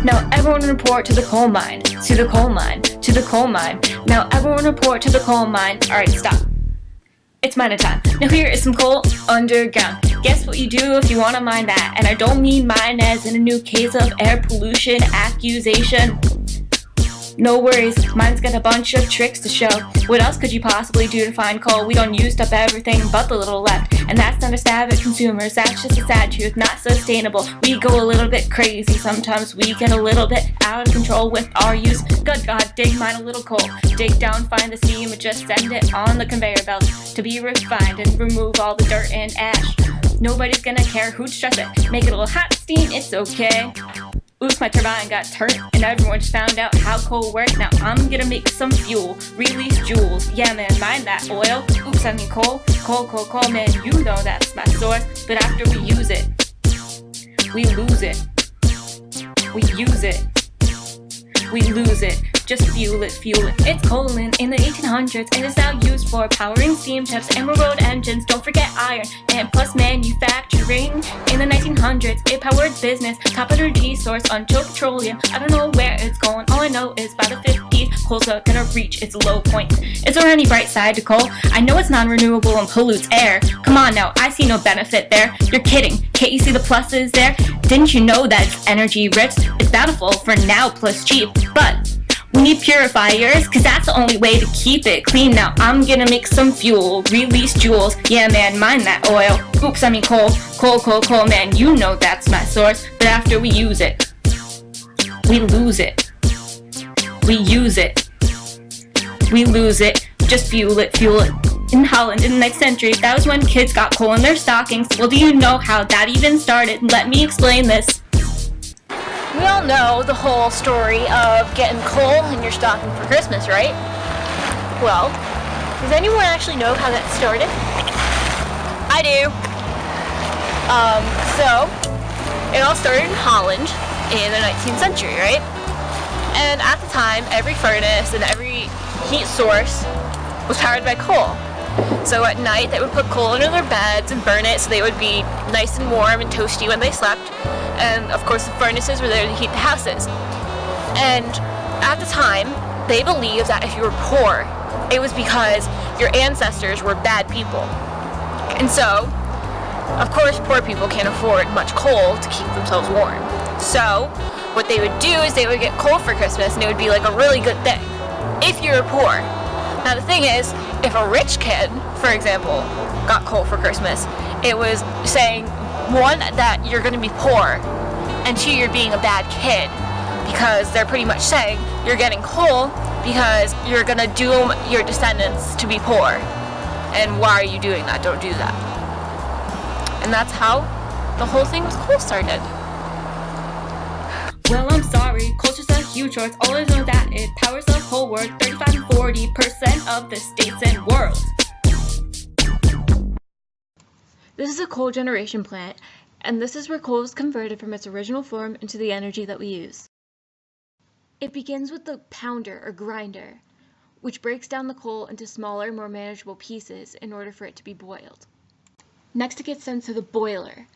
Now everyone report to the coal mine, to the coal mine, to the coal mine. Now everyone report to the coal mine. Alright, stop. It's mining time. Now here is some coal underground. Guess what you do if you want to mine that? And I don't mean mine as in a new case of air pollution accusation. No worries, mine's got a bunch of tricks to show. What else could you possibly do to find coal? We don't use up everything but the little left. And that's not a stab at consumers, that's just a sad truth, not sustainable. We go a little bit crazy, sometimes we get a little bit out of control with our use. Good God, dig mine a little coal. Dig down, find the steam, and just send it on the conveyor belt to be refined and remove all the dirt and ash. Nobody's gonna care who'd stress it. Make it a little hot steam, it's okay. Oops, my turbine got turned and everyone just found out how coal works. Now I'm gonna make some fuel, release joules. Yeah man, mine that oil. Oops, I mean coal. Coal, man, you know that's my source. But after we use it, we lose it. We use it, we lose it. Just fuel it. It's coal in the 1800s and is now used for powering steamships and railroad engines. Don't forget iron and plus manufacturing. In the 1900s, it powered business, top energy source until petroleum. I don't know where it's going. All I know is by the 50s, coal's gonna reach its low point. Is there any bright side to coal? I know it's non-renewable and pollutes air. Come on now, I see no benefit there. You're kidding. Can't you see the pluses there? Didn't you know that it's energy rich? It's bountiful for now plus cheap, but we need purifiers, cause that's the only way to keep it clean. Now I'm gonna make some fuel, release joules. Yeah man, mine that oil. Oops, I mean coal, man, you know that's my source. But after we use it, we lose it. We use it. We lose it. Just fuel it. In Holland in the 9th century, that was when kids got coal in their stockings. Well, do you know how that even started? Let me explain this. We all know the whole story of getting coal in your stocking for Christmas, right? Well, does anyone actually know how that started? I do. So, it all started in Holland in the 19th century, right? And at the time, every furnace and every heat source was powered by coal. So at night, they would put coal under their beds and burn it so they would be nice and warm and toasty when they slept. And of course, the furnaces were there to heat the houses. And at the time, they believed that if you were poor, it was because your ancestors were bad people. And so, of course, poor people can't afford much coal to keep themselves warm. So, what they would do is they would get coal for Christmas, and it would be like a really good thing if you were poor. Now the thing is, if a rich kid, for example, got coal for Christmas, it was saying, one, that you're going to be poor, and two, you're being a bad kid, because they're pretty much saying you're getting coal because you're going to doom your descendants to be poor. And why are you doing that? Don't do that. And that's how the whole thing with coal started. Well, I'm sorry, coal's just a huge source. All I know that it powers the whole world, 35 to 40% of the states and world. This is a coal generation plant, and this is where coal is converted from its original form into the energy that we use. It begins with the pounder or grinder, which breaks down the coal into smaller, more manageable pieces in order for it to be boiled. Next, it gets sent to the boiler.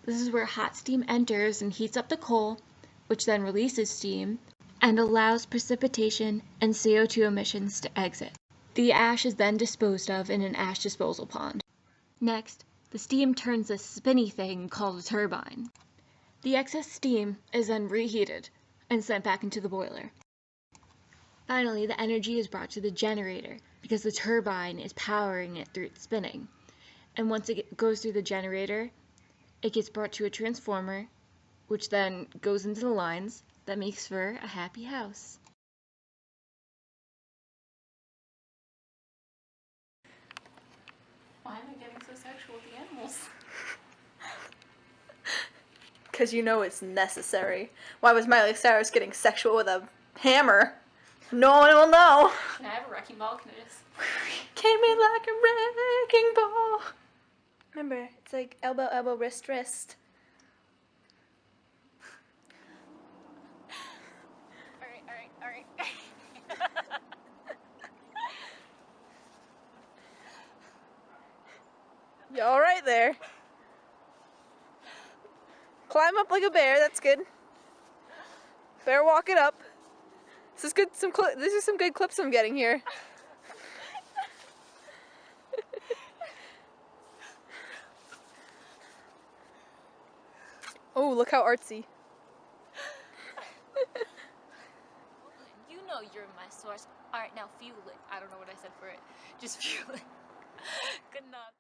This is where hot steam enters and heats up the coal, which then releases steam and allows precipitation and CO2 emissions to exit. The ash is then disposed of in an ash disposal pond. Next, the steam turns a spinny thing called a turbine. The excess steam is then reheated and sent back into the boiler. Finally, the energy is brought to the generator because the turbine is powering it through its spinning. And once it goes through the generator, it gets brought to a transformer, which then goes into the lines that makes for a happy house. Why am I getting so sexual with the animals? Because you know it's necessary. Why was Miley Cyrus getting sexual with a hammer? No one will know. Can I have a wrecking ball? Can I just... Came in like a wrecking ball. Remember, it's like elbow, elbow, wrist, wrist. Alright. You alright there? Climb up like a bear, that's good. Better walk it up. This is good. This is some good clips I'm getting here. Oh, look how artsy. You know you're my source. Alright, now fuel it. I don't know what I said for it. Just fuel it. Good enough.